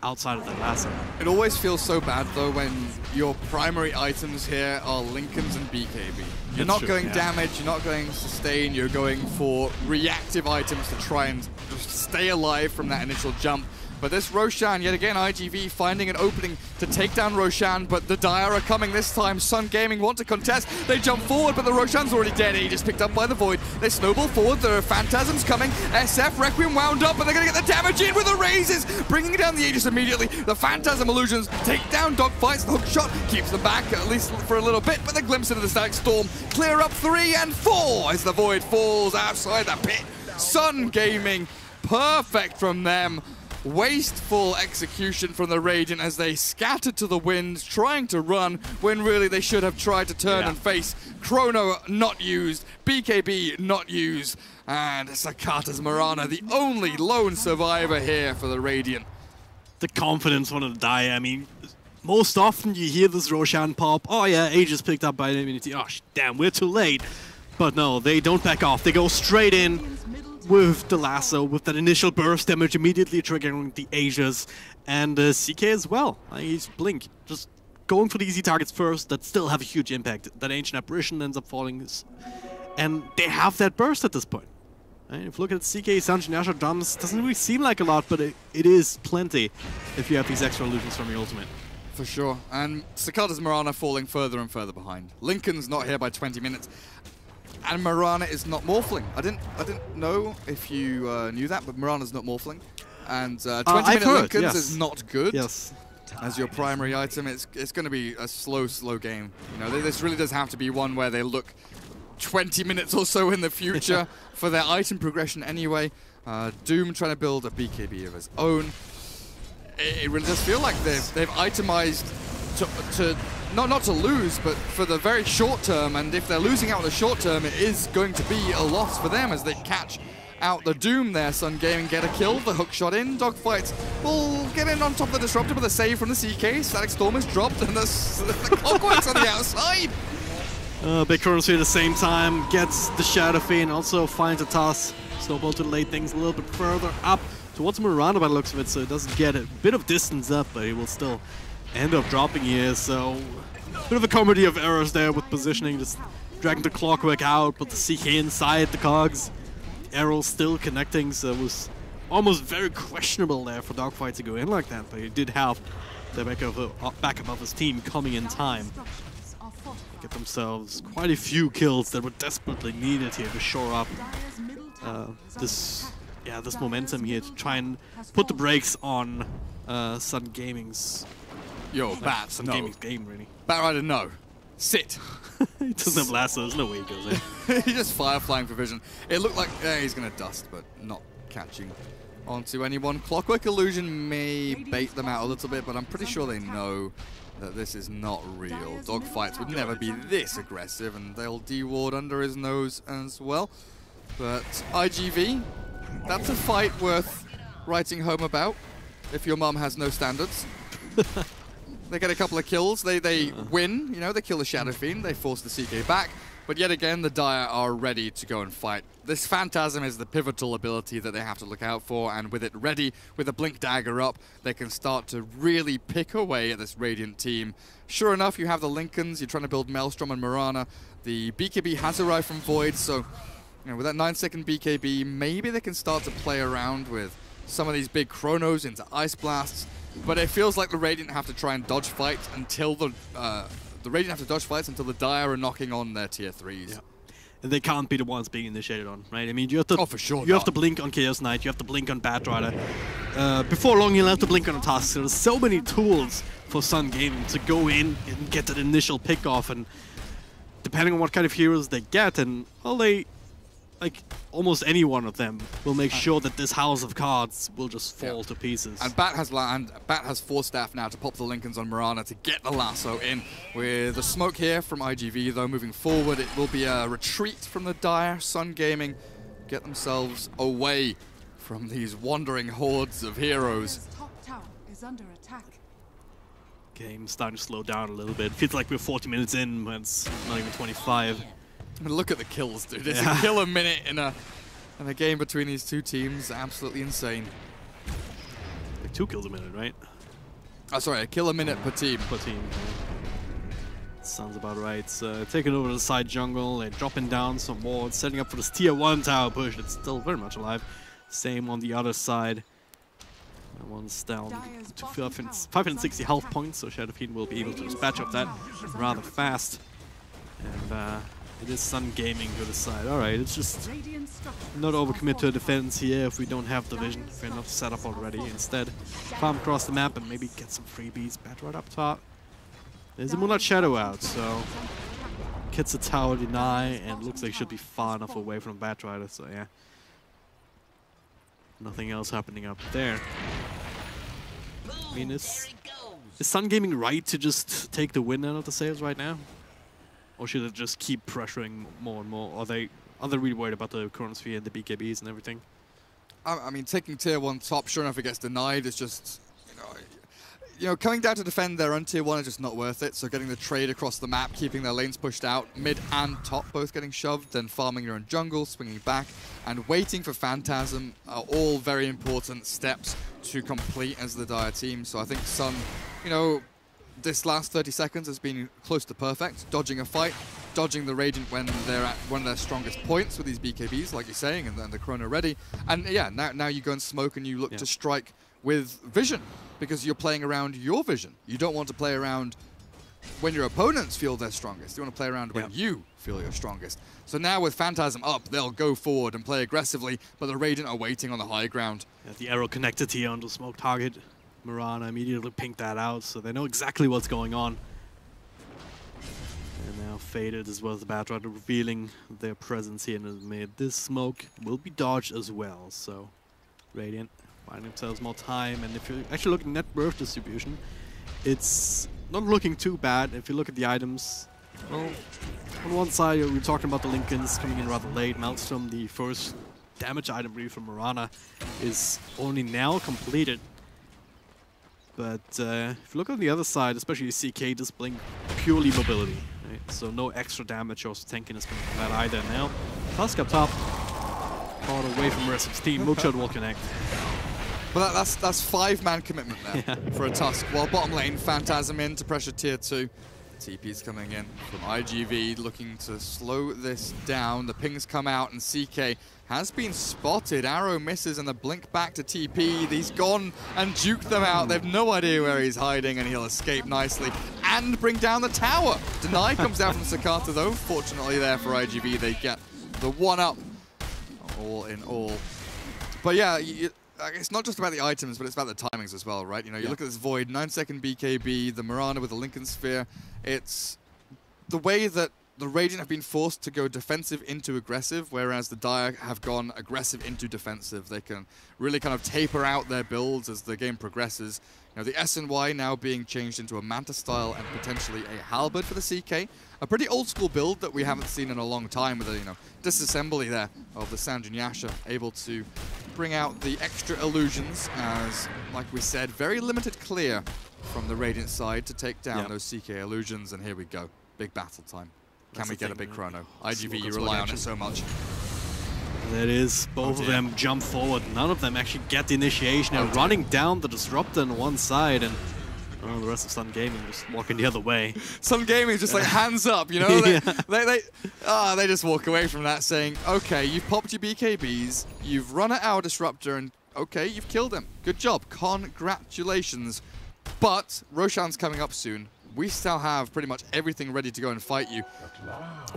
outside of that lasso. It always feels so bad though when your primary items here are Lincolns and BKB. You're not going damage, you're not going sustain, you're going for reactive items to try and just stay alive from that initial jump. But this Roshan, yet again, iG.V finding an opening to take down Roshan, but the Dire are coming this time. Sun Gaming want to contest. They jump forward, but the Roshan's already dead. He just picked up by the Void. They snowball forward. There are Phantasms coming. SF, Requiem wound up, but they're going to get the damage in with the raises, bringing down the Aegis immediately. The Phantasm illusions take down dogfights. The hook shot keeps them back, at least for a little bit, but the glimpse into the Static Storm. Clear up 3 and 4 as the Void falls outside the pit. Sun Gaming, perfect from them. wasteful execution from the Radiant as they scattered to the wind, trying to run when really they should have tried to turn and face. Chrono not used, BKB not used, and Sakata's Mirana, the only lone survivor here for the Radiant. The confidence wanted to die. I mean, most often you hear this Roshan pop, oh yeah, Aegis picked up by the immunity, oh damn, we're too late. But no, they don't back off, they go straight in with the lasso, with that initial burst damage immediately triggering the Aegis, and CK as well. He's Blink, just going for the easy targets first that still have a huge impact. That Ancient Apparition ends up falling, and they have that burst at this point. If you look at CK, Sanji Nasha drums, doesn't really seem like a lot, but it is plenty if you have these extra illusions from your ultimate. For sure, and Sakata's Mirana falling further and further behind. Lincoln's not here by 20 minutes, and Mirana is not morphling. I didn't know if you knew that, but Mirana's not morphling, and 20-minute Lincoln's is not good. Yes. As your primary item, it's going to be a slow game. You know, this really does have to be one where they look 20 minutes or so in the future for their item progression anyway. Doom trying to build a BKB of his own. It really does feel like they've itemized to not to lose, but for the very short term, and if they're losing out in the short term, it is going to be a loss for them as they catch out the Doom there. Sun Gaming get a kill, the hook shot in, Dogfights will get in on top of the Disruptor with a save from the CK, Static Storm is dropped, and the Clockwork's on the outside. Big Chronos here at the same time, gets the Shadow Fiend, also finds a toss. Snowball to lay things a little bit further up towards Mirana by the looks of it, so it doesn't get a bit of distance up, but he will still end up dropping here, so a bit of a comedy of errors there with positioning, just dragging the Clockwork out, put the CK inside the cogs. Arrows still connecting, so it was almost very questionable there for Dogfight to go in like that, but he did have the backup of his team coming in time. Get themselves quite a few kills that were desperately needed here to shore up this momentum here to try and put the brakes on Sun Gaming's Sun Gaming's game, really. Batrider, no. Sit. He doesn't have lasso, there's no way he goes in. He just flying for vision. It looked like he's going to dust, but not catching onto anyone. Clockwork Illusion may bait them out a little bit, but I'm pretty sure they know that this is not real. Dogfights would never be this aggressive, and they'll de-ward under his nose as well. But iG.V, that's a fight worth writing home about if your mum has no standards. They get a couple of kills, they win, you know, they kill the Shadow Fiend, they force the CK back, but yet again the Dire are ready to go and fight. This Phantasm is the pivotal ability that they have to look out for, and with it ready, with a Blink Dagger up, they can start to really pick away at this Radiant team. Sure enough, you have the Lincolns, you're trying to build Maelstrom and Mirana, the BKB has arrived from Void, so you know, with that 9-second BKB, maybe they can start to play around with some of these big Chronos into Ice Blasts. But it feels like the Radiant have to try and dodge fight until the Radiant have to dodge fights until the Dire are knocking on their tier 3s. Yeah. And they can't be the ones being initiated on, right? I mean, you have to. Oh, for sure. You have to blink on Chaos Knight. You have to blink on Batrider. Before long, you'll have to blink on a Tusk. So there's so many tools for Sun Gaming to go in and get that initial pick off, and depending on what kind of heroes they get, and well, like almost any one of them will make sure that this house of cards will just fall to pieces. And Bat has Force Staff now to pop the Lincolns on Mirana to get the lasso in. With the smoke here from iG.V, though, moving forward, it will be a retreat from the Dire. Sun Gaming get themselves away from these wandering hordes of heroes. Top tower is under attack. Game's starting to slow down a little bit. Feels like we're 40 minutes in, but it's not even 25. I mean, look at the kills, dude. It's a kill a minute in a game between these two teams. Absolutely insane. Like 2 kills a minute, right? Oh, sorry, a kill a minute per team. Per team. Sounds about right. Taking over the side jungle, they're dropping down some wards, setting up for this tier 1 tower push. It's still very much alive. Same on the other side. That one's down to 560 health points, so Shadow Fiend will be able to dispatch of that rather fast. And it is Sun Gaming to the side. Alright, it's just not overcommit to a defense here if we don't have the vision, if we're not set up already. Instead, farm across the map and maybe get some freebies. Batrider up top. There's a Moonlight Shadow out, so gets a tower deny and looks like it should be far enough away from Batrider, so yeah. Nothing else happening up there. I mean, is Sun Gaming right to just take the win out of the saves right now? Or should it just keep pressuring more and more? Are they really worried about the Chronosphere and the BKBs and everything? I mean, taking tier 1 top, sure enough, it gets denied. It's just, you know, coming down to defend their own tier 1 is just not worth it. So getting the trade across the map, keeping their lanes pushed out, mid and top both getting shoved, then farming your own jungle, swinging back, and waiting for Phantasm are all very important steps to complete as the Dire team. So I think Sun, you know, this last 30 seconds has been close to perfect, dodging a fight, dodging the Radiant when they're at one of their strongest points with these BKBs, like you're saying, and then the Chrono ready. And yeah, now you go and smoke and you look to strike with vision, because you're playing around your vision. You don't want to play around when your opponents feel they're strongest. You want to play around when you feel you're strongest. So now with Phantasm up, they'll go forward and play aggressively, but the Radiant are waiting on the high ground. Yeah, the arrow connected here on the smoke target. Mirana immediately pinked that out, so they know exactly what's going on. And now Faded as well as the Batrider revealing their presence here in the mid. This smoke will be dodged as well, so Radiant finding themselves more time. And if you actually look at net worth distribution, it's not looking too bad. If you look at the items, well, on one side we're talking about the Lincolns coming in rather late. Maelstrom, the first damage item brief from Mirana, is only now completed. But if you look on the other side, especially CK displaying purely mobility, right? So no extra damage or tankiness coming from that either. Now, Tusk up top, caught away from the rest of his team. Mookshot will connect. But that's 5-man commitment there for a Tusk. While bottom lane, Phantasm in to pressure tier 2. TP's coming in from iG.V, looking to slow this down. The pings come out and CK has been spotted. Arrow misses and the blink back to TP. He's gone and juked them out. They have no idea where he's hiding, and he'll escape nicely and bring down the tower. Deny comes out from Sakata though. Fortunately there for iG.V, they get the 1-up all in all. But yeah, it's not just about the items, but it's about the timings as well, right? You know, you look at this Void, 9-second BKB, the Mirana with the Lincoln Sphere. It's the way that the Radiant have been forced to go defensive into aggressive, whereas the Dire have gone aggressive into defensive. They can really kind of taper out their builds as the game progresses. You know, the S and Y now being changed into a Manta style and potentially a Halberd for the CK. A pretty old school build that we haven't seen in a long time, with a, you know, disassembly there of the Sanjin Yasha, able to bring out the extra illusions as, like we said, very limited clear from the Radiant side to take down those CK illusions. And here we go, big battle time. Can we get a big chrono? iG.V, you rely on it so much. That is, both of them jump forward. None of them actually get the initiation. They're running down the Disruptor on one side, and the rest of Sun Gaming just walking the other way. Sun Gaming just like hands up, you know? They just walk away from that saying, okay, you've popped your BKBs, you've run at our Disruptor, and okay, you've killed him. Good job. Congratulations. But Roshan's coming up soon. We still have pretty much everything ready to go and fight you.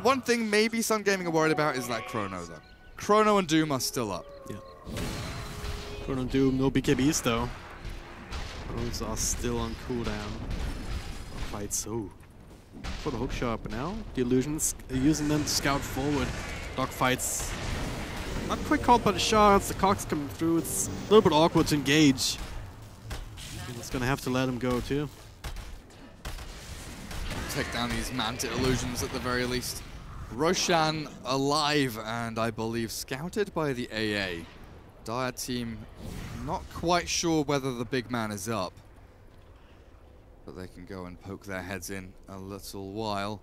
One thing maybe Sun Gaming are worried about is that Chrono, though. Chrono and Doom are still up. Yeah. Chrono and Doom, no BKBs, though. Those are still on cooldown. Fights, oh. For the hookshot, but now the illusions are using them to scout forward. Dogfights. Not quite caught by the shots, the cock's coming through. It's a little bit awkward to engage. It's gonna have to let him go, too. Take down these Manta illusions at the very least. Roshan alive and I believe scouted by the AA. Dire team not quite sure whether the big man is up, but they can go and poke their heads in a little while.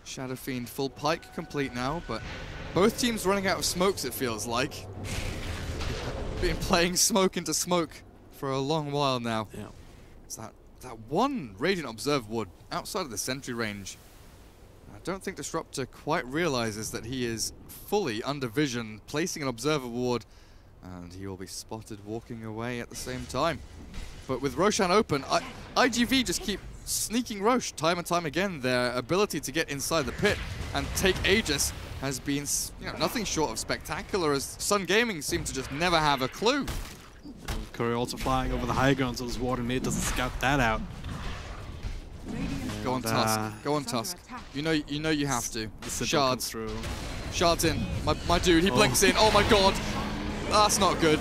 Shadow Fiend full pike complete now, but both teams running out of smokes, it feels like. Been playing smoke into smoke for a long while now. Yeah. It's that one Radiant Observe Ward outside of the sentry range. I don't think Disruptor quite realizes that he is fully under vision, placing an Observer Ward, and he will be spotted walking away at the same time. But with Roshan open, iG.V just keep sneaking Rosh time and time again. Their ability to get inside the pit and take Aegis has been, you know, nothing short of spectacular, as Sun Gaming seem to just never have a clue. Curry also flying over the high ground, so this water mid doesn't scout that out. Go on Tusk. Go on Tusk. You know you have to. Shards. Shards in. My dude, he blinks in. Oh my god. That's not good.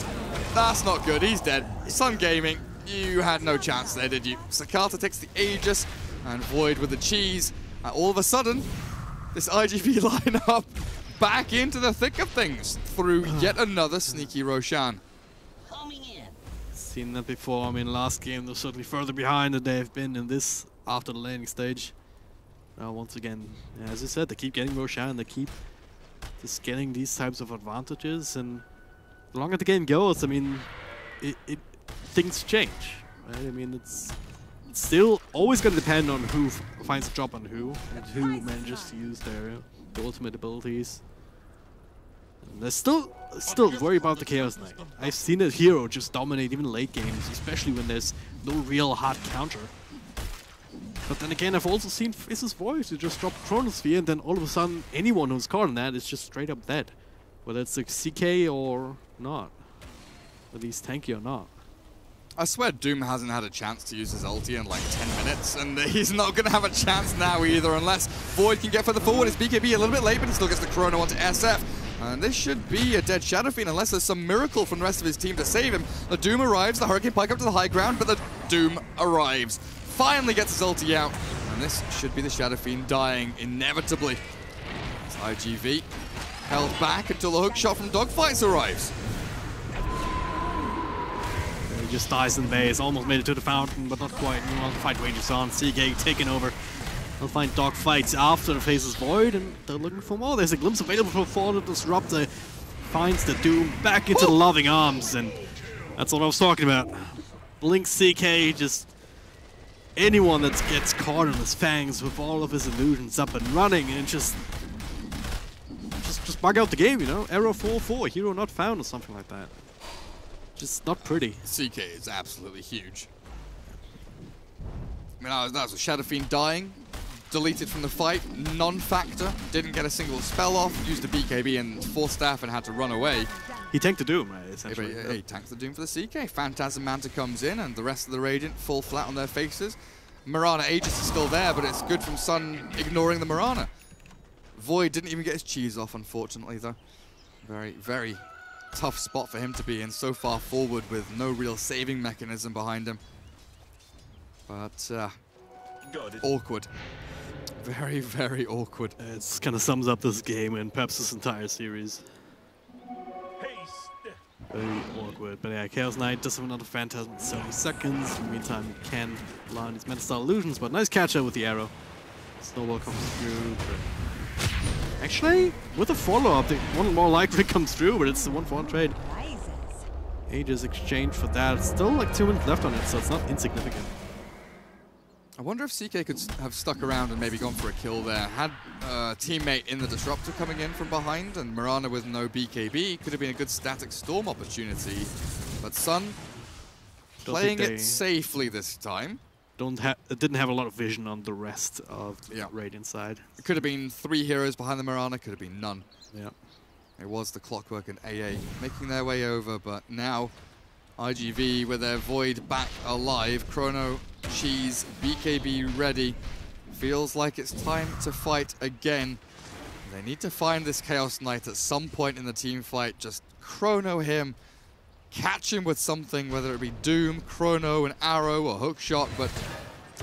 That's not good. He's dead. Sun Gaming. You had no chance there, did you? Sakata takes the Aegis, and Void with the cheese. And all of a sudden, this iG.V lineup back into the thick of things through yet another sneaky Roshan. Seen that before. I mean, last game they're certainly further behind than they've been in this after the landing stage. Now, once again, as you said, they keep getting Roshan, they keep just getting these types of advantages, and the longer the game goes, I mean, things change, right? I mean, it's still always going to depend on who finds a job on who, and who manages to use their ultimate abilities. And they're still worried about the Chaos Knight. I've seen a hero just dominate even late games, especially when there's no real hard counter. But then again, I've also seen Fizz's Voice to just drop Chronosphere, and then all of a sudden, anyone who's caught on that is just straight up dead. Whether it's a CK or not. Whether he's tanky or not. I swear Doom hasn't had a chance to use his ulti in like 10 minutes, and he's not going to have a chance now either, unless Void can get further forward. His BKB a little bit late, but he still gets the Chrono onto SF. And this should be a dead Shadow Fiend unless there's some miracle from the rest of his team to save him. The Doom arrives, the Hurricane Pike up to the high ground, but the Doom arrives. Finally gets his ulti out, and this should be the Shadow Fiend dying inevitably. It's iG.V held back until the hook shot from Dogfights arrives. He just dies in base, almost made it to the fountain, but not quite. Meanwhile, the fight rages on. CK taking over. They'll find Dogfights after the Faces Void, and they're looking for more. There's a glimpse available for the Disruptor. Finds the Doom back into the loving arms, and that's what I was talking about. Blink CK, just anyone that gets caught in his fangs with all of his illusions up and running, and just bug out the game, you know? Error 4-4, hero not found or something like that. Just not pretty. CK is absolutely huge. I mean, that was a Shadow Fiend dying, deleted from the fight, non-factor, didn't get a single spell off, used a BKB and Force Staff and had to run away. He tanked the Doom, right, essentially. He tanked the Doom for the CK. Phantasm Manta comes in, and the rest of the Radiant fall flat on their faces. Mirana Aegis is still there, but it's good from Sun ignoring the Mirana. Void didn't even get his cheese off, unfortunately, though. Very, very tough spot for him to be in, so far forward with no real saving mechanism behind him. But, awkward. Very, very awkward. It kind of sums up this game and perhaps this entire series. Very awkward. But yeah, Chaos Knight does have another Phantasm in 70 seconds. In the meantime, he can learn his Metastar illusions, but nice catch up with the arrow. Snowball comes through. Actually, with a follow-up, one more likely comes through, but it's the 1-for-1 trade. Aegis exchange for that. It's still like 2 minutes left on it, so it's not insignificant. I wonder if CK could have stuck around and maybe gone for a kill there. Had a teammate in the Disruptor coming in from behind, and Mirana with no BKB could have been a good static storm opportunity. But Sun playing it safely this time. Didn't have a lot of vision on the rest of the Radiant side. It could have been 3 heroes behind the Mirana, could have been none. Yeah. It was the Clockwork and AA making their way over, but now iG.V with their Void back alive. Chrono, Cheese, BKB ready. Feels like it's time to fight again. They need to find this Chaos Knight at some point in the team fight. Just Chrono him. Catch him with something, whether it be Doom, Chrono, an arrow, or hook shot, but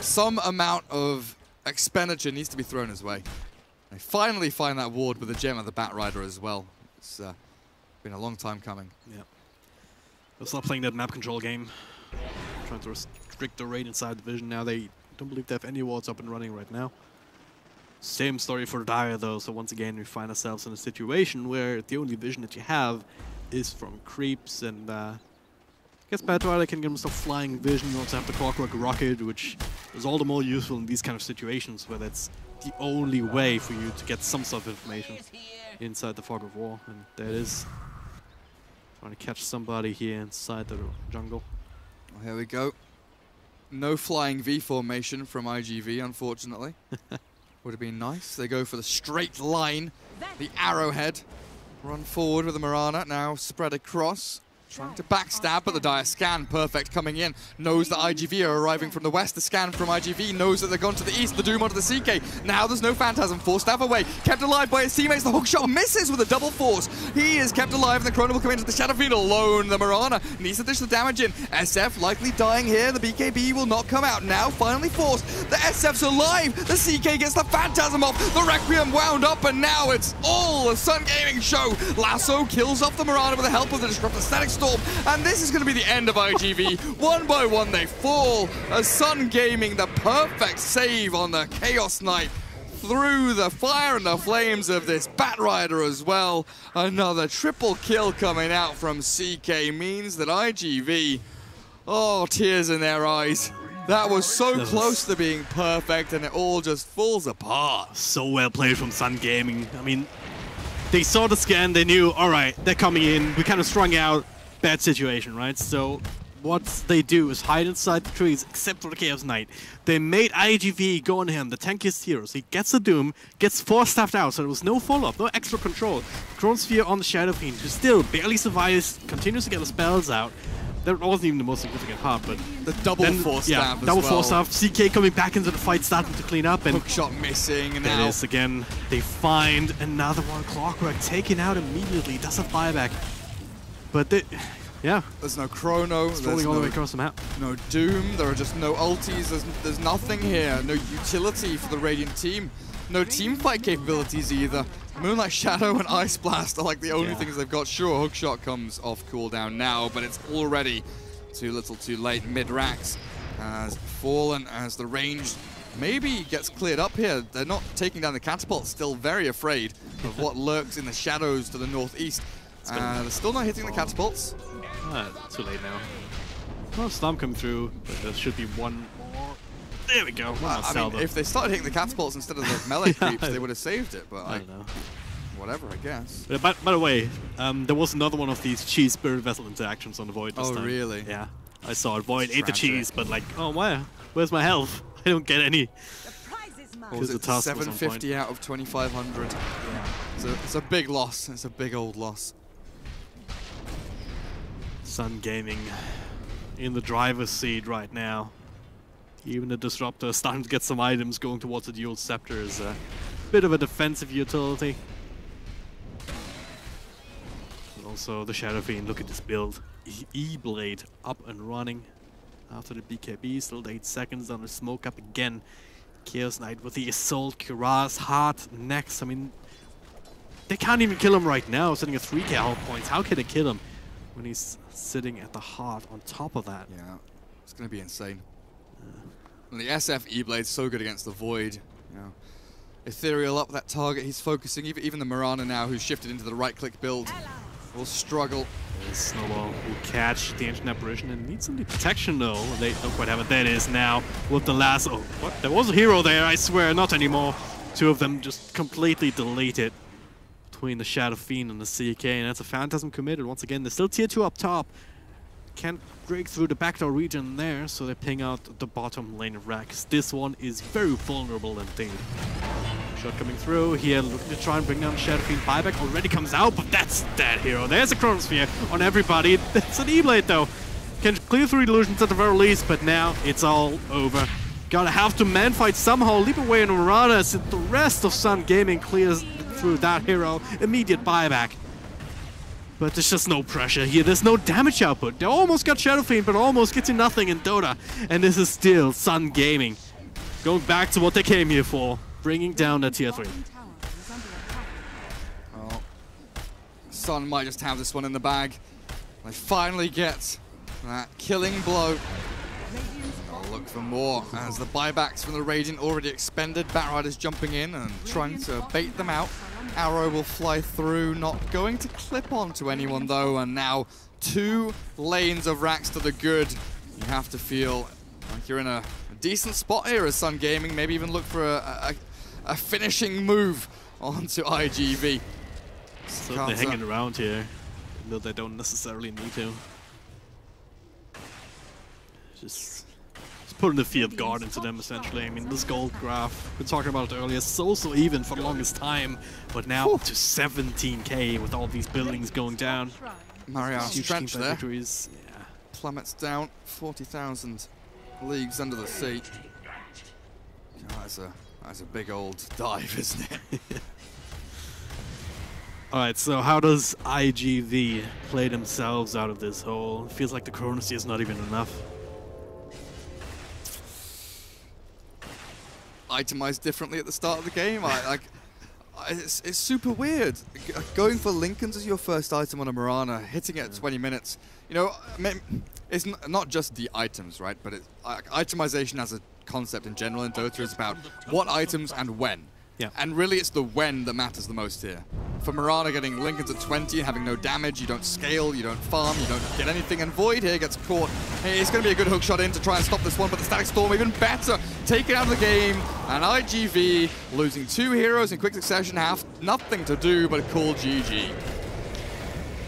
some amount of expenditure needs to be thrown his way. They finally find that ward with the gem of the Bat Rider as well. It's been a long time coming. Yeah. They'll stop playing that map control game. Trying to restrict the raid inside the vision now. They don't believe they have any wards up and running right now. Same story for Dire though, so once again we find ourselves in a situation where the only vision that you have is from creeps, and I guess Bat Rider can give himself flying vision. You also have the Clockwork Rocket, which is all the more useful in these kind of situations where that's the only way for you to get some sort of information inside the Fog of War. And there it is. Trying to catch somebody here inside the jungle. Well, here we go. No flying V formation from iG.V, unfortunately. Would have been nice. They go for the straight line, the arrowhead. Run forward with the Mirana, now spread across. Trying to backstab, but the dire scan, perfect, coming in. Knows that iG.V are arriving from the west. The scan from iG.V knows that they're gone to the east. The Doom onto the CK. Now there's no Phantasm. Forced staff away. Kept alive by his teammates. The hook shot misses with a double force. He is kept alive, and the Chrono will come into the Shadow Fiend alone. The Mirana needs additional damage in. SF likely dying here. The BKB will not come out. Now finally forced. The SF's alive. The CK gets the Phantasm off. The Requiem wound up, and now it's all a Sun Gaming show. Lasso kills off the Mirana with the help of the Disruptor Static Storm. And this is going to be the end of iG.V. One by one they fall as Sun Gaming, the perfect save on the Chaos Knight through the fire and the flames of this Bat Rider as well. Another triple kill coming out from CK means that iG.V, oh, tears in their eyes. That was so close to being perfect, and it all just falls apart. So well played from Sun Gaming. I mean, they saw the scan, they knew, all right, they're coming in, we kind of strung out. Bad situation, right? So what they do is hide inside the trees, except for the Chaos Knight. They made iG.V go on him, the tankiest heroes. He gets the Doom, gets force-staffed out, so there was no follow-up, no extra control. Chronosphere on the Shadow Fiend, who still barely survives, continues to get the spells out. That wasn't even the most significant part, but the double force staff as double well. force staff. CK coming back into the fight, starting to clean up, and hook shot missing. And there now it is again. They find another one. Clockwork taken out immediately. Does a buyback, but they, yeah. There's no Chrono. It's falling all the way across the map. No Doom. There are just no ultis. There's nothing here. No utility for the Radiant team. No team fight capabilities either. Moonlight Shadow and Ice Blast are like the only things they've got. Sure, Hookshot comes off cooldown now, but it's already too little too late. Mid-Rax has fallen as the range maybe gets cleared up here. They're not taking down the catapult, still very afraid of what lurks in the shadows to the northeast. They're still not hitting the catapults. Too late now. Oh, Storm come through, but there should be one more. There we go. I mean, if they started hitting the catapults instead of the melee creeps, they would have saved it, but I don't know. Whatever, I guess. But by the way, there was another one of these cheese spirit vessel interactions on the Void this time. Oh, really? Yeah. I saw it. Void ate the cheese, but like, oh, wow. Where's my health? I don't get any. What was it, 750 out of 2,500? Yeah. It's a big loss. It's a big old loss. Sun Gaming in the driver's seat right now. Even the Disruptor is starting to get some items going towards the Dual Scepter is a bit of a defensive utility. And also the Shadow Fiend, look at this build. E-Blade up and running after the BKB, still 8 seconds on the smoke up again. Chaos Knight with the Assault, Cuirass, Heart next. I mean, they can't even kill him right now, sitting at 3k health points. How can they kill him when he's sitting at the Heart on top of that? Yeah, it's going to be insane. And the SF E-Blade's so good against the Void. You know, Ethereal up that target, he's focusing. Even the Mirana now, who's shifted into the right-click build, will struggle. Snowball will catch the Ancient Apparition and needs some protection though. They don't quite have it. There it is now with the last. Oh, what? There was a hero there, I swear, not anymore. Two of them just completely deleted between the Shadow Fiend and the CK, and that's a Phantasm committed once again. They're still tier 2 up top. Can't break through the backdoor region there, so they ping out the bottom lane of Rex. This one is very vulnerable indeed. Shot coming through here, looking to try and bring down Shadow Fiend. Buyback already comes out, but that's that hero. There's a Chronosphere on everybody. That's an E-Blade though. Can clear through illusions at the very least, but now it's all over. Gotta have to man fight somehow, leap away in Mirana as the rest of Sun Gaming clears through that hero. Immediate buyback. But there's just no pressure here. There's no damage output. They almost got Shadow Fiend, but almost get to nothing in Dota. And this is still Sun Gaming going back to what they came here for, bringing down the tier 3. Oh, Sun might just have this one in the bag. They finally get that killing blow. I'll look for more as the buybacks from the Radiant already expended. Batrider's jumping in and trying to bait them out. Arrow will fly through, not going to clip onto anyone though, and now 2 lanes of racks to the good. You have to feel like you're in a decent spot here as Sun Gaming, maybe even look for a finishing move onto iG.V. So they're hanging around here, though they don't necessarily need to. Just putting the field guard into them, essentially. I mean, this gold graph, we were talking about it earlier, so even for the longest time, but now up to 17k with all these buildings going down. Mariana's Huge trench team there. victories. Yeah. Plummets down 40,000 leagues under the sea. God, that's a big old dive, isn't it? Alright, so how does iG.V play themselves out of this hole? Feels like the currency is not even enough. Itemized differently at the start of the game. It's super weird. Going for Lincolns as your first item on a Marana, hitting it at 20 minutes. You know, it's not just the items, right? But itemization as a concept in general in Dota is about what items and when. Yeah. And really it's the when that matters the most here. For Marana, getting Lincolns at 20 and having no damage, you don't scale, you don't farm, you don't get anything, and Void here gets caught. Hey, it's going to be a good hook shot in to try and stop this one, but the Static Storm even better, taken out of the game, and iG.V losing 2 heroes in quick succession, have nothing to do but call GG.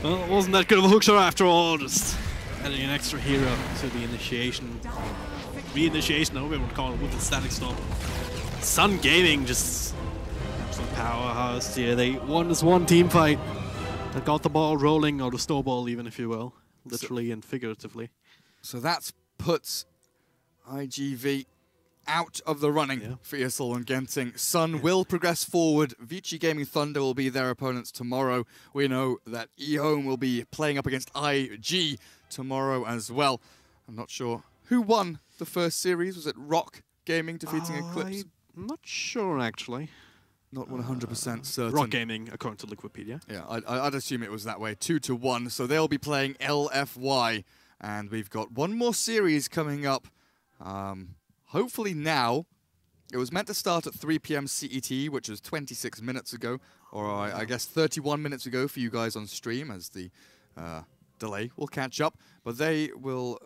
Well, it wasn't that good of a hook shot after all, just adding an extra hero to the initiation. Reinitiation, however you want to call it, with the Static Storm. Sun Gaming just some powerhouse here. They won this one team fight that got the ball rolling, or the snowball even, if you will, literally and figuratively. So that puts iG.V out of the running for ESL One Genting. Sun will progress forward. Vici Gaming Thunder will be their opponents tomorrow. We know that eHome will be playing up against iG tomorrow as well. I'm not sure who won the first series. Was it Rock Gaming defeating Eclipse? I'm not sure, actually. Not 100% certain. Rock Gaming, according to Liquipedia. Yeah, I'd assume it was that way. 2-1. So they'll be playing LFY. And we've got one more series coming up. Hopefully now. It was meant to start at 3 PM CET, which was 26 minutes ago. Or I guess 31 minutes ago for you guys on stream, as the delay will catch up. But they will...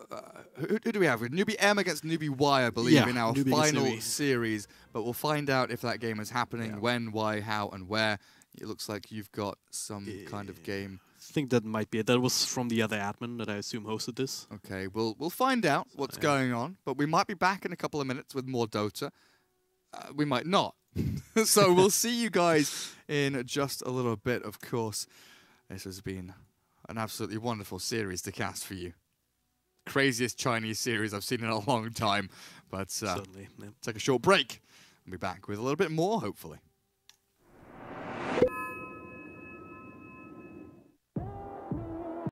who do we have? We have Newbie M against Newbie Y, I believe, in our final series. But we'll find out if that game is happening, when, why, how, and where. It looks like you've got some kind of game. I think that might be it. That was from the other admin that I assume hosted this. Okay, we'll find out what's going on. But we might be back in a couple of minutes with more Dota. We might not. So we'll see you guys in just a little bit, of course. This has been an absolutely wonderful series to cast for you. Craziest Chinese series I've seen in a long time. But Certainly, take a short break. We'll be back with a little bit more, hopefully.